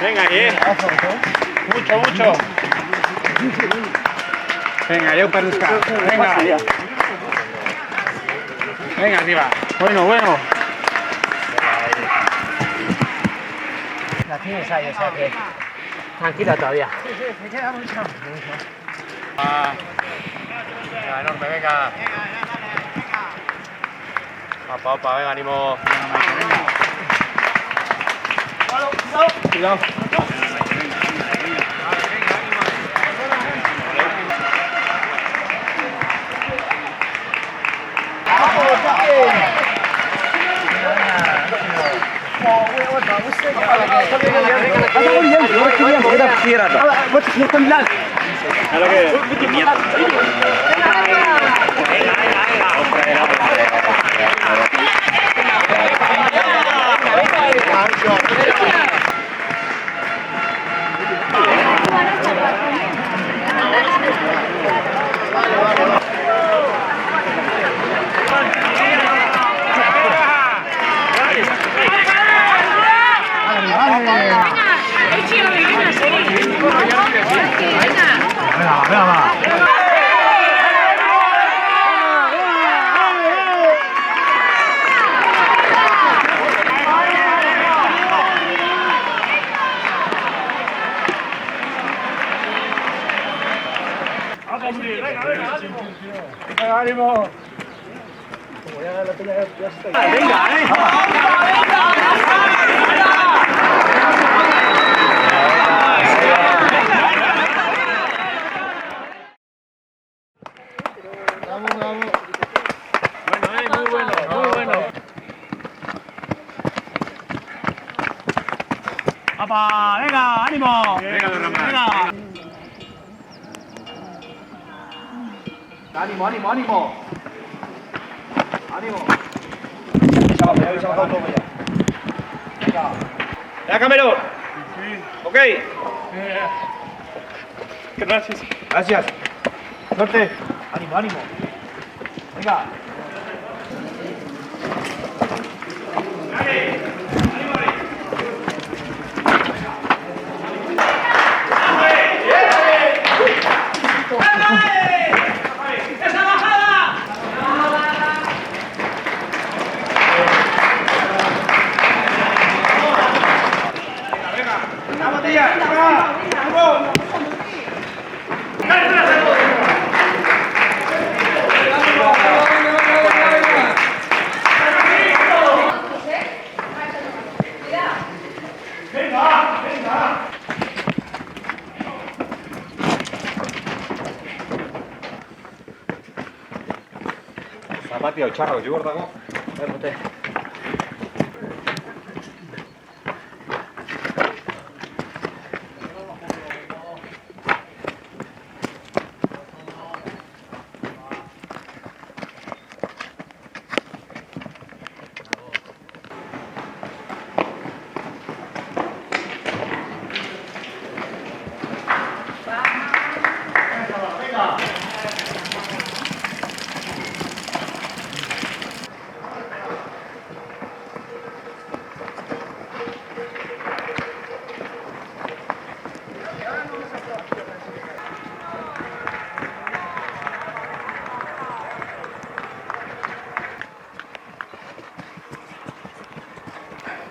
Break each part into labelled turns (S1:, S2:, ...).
S1: Venga, mucho, mucho. Venga, yo perusca. Venga. Venga, arriba. Bueno, bueno.
S2: La tienes ahí, o sea que tranquila todavía.
S3: Sí, me queda mucho.
S1: Venga, enorme, venga. Opa, opa, venga, ánimo. Cuidado.
S3: ¡Ánimo! Como ya la pelea ya está. ¡Venga, Vamos, vamos.
S1: Bueno, muy bueno, muy bueno.
S3: ¡Apa! ¡Venga, ánimo!
S1: Venga, don Ramón.
S3: Venga. ¡Ánimo, ánimo, ánimo! ¡Ánimo! Venga.
S1: ¡Ya, Camerón! Ok. Gracias.
S3: Gracias. Suerte. Ánimo, ánimo. Venga.
S1: Zapatia txarra gutxi gortako.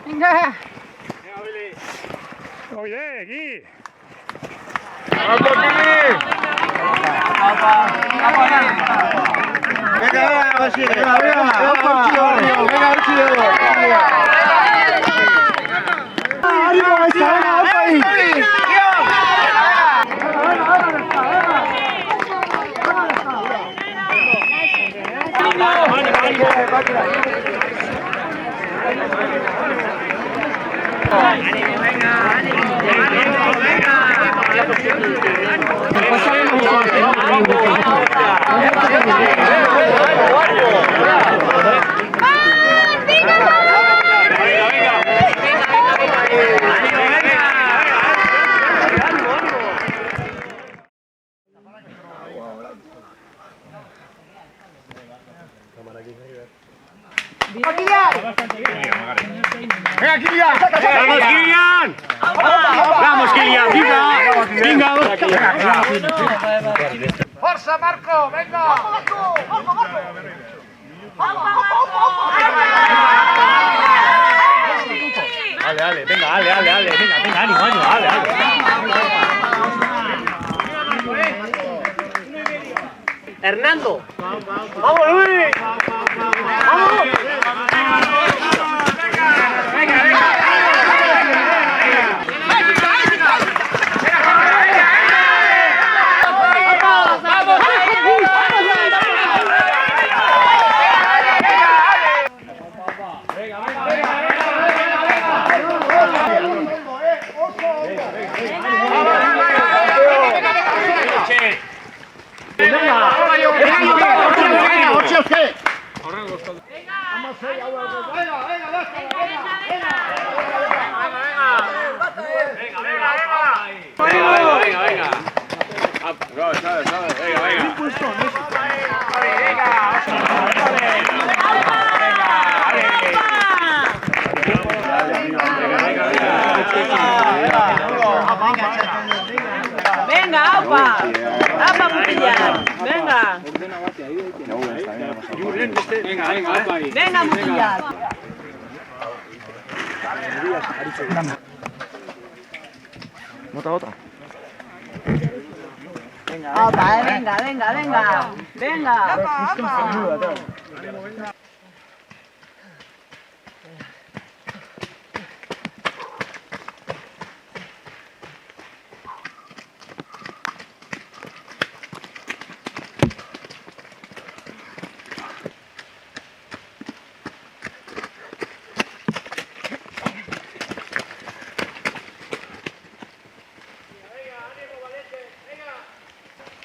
S3: Venga.
S1: Oye, aquí.
S3: Venga, a ver si. Venga, ¡ánimo,
S1: Cámara aquí,
S3: Venga, Kilian.
S1: ¡Vamos, Kilian! ¡Vamos, Kilian! ¡Venga!
S3: Forza, Marco, venga.
S1: Ale, venga, ale, venga, ánimo, ale.
S2: Hernando. Vamos, Luis. Vamos.
S4: Venga, apa Mutillar, venga. Venga, Mutillar.
S3: Otra.
S4: Apa, venga. Venga.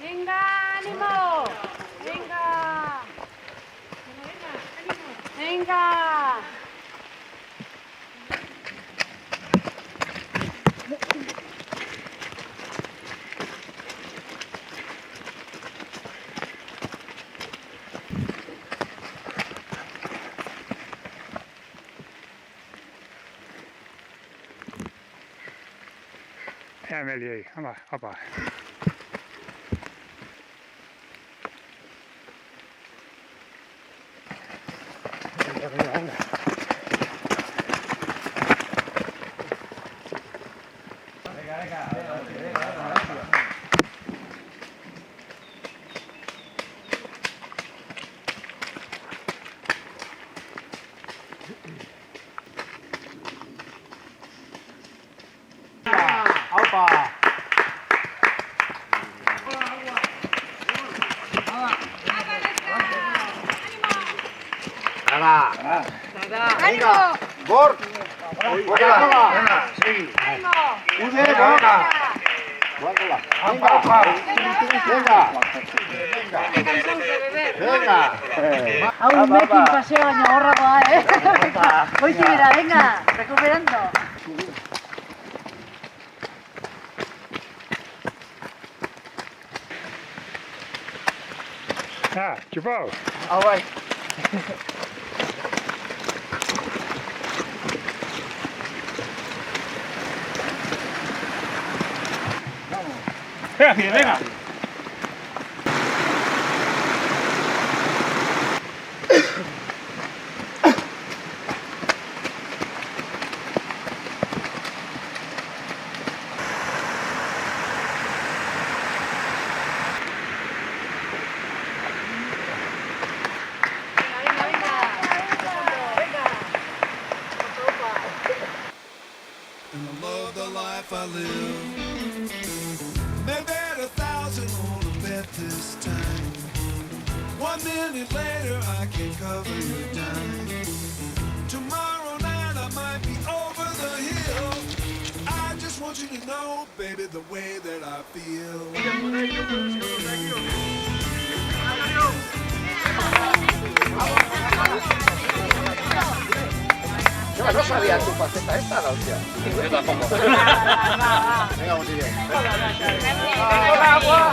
S4: Venga, ánimo. Venga.
S1: Emeljei, apa.
S3: Venga. Bor. Venga, seguí. Venga. Venga.
S4: Aún mekin paseo baino gorragoa, Goiti bera, venga, recuperando.
S1: Chupao.
S3: bai.
S1: Venga.
S5: And I love the life I live. Maybe 1,000 on a bet this time. 1 minute later, I can cover your dime. Tomorrow night, I might be over the hill. I just want you to know, baby, the way that I feel.
S3: Yo no sabía tu faceta esta, la hostia.
S1: Yo tampoco.
S3: Venga, muy bien.
S5: Agua.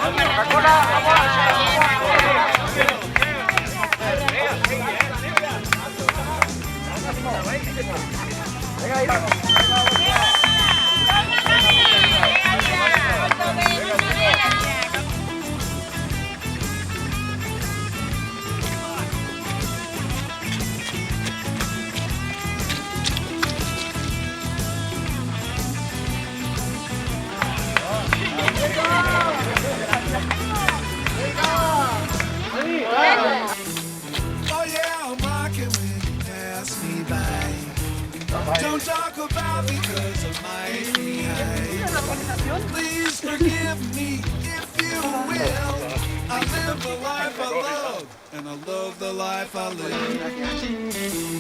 S5: Don't talk about me 'cause I might be high. Please forgive me if you will. I live the life I love, and I love the life I live.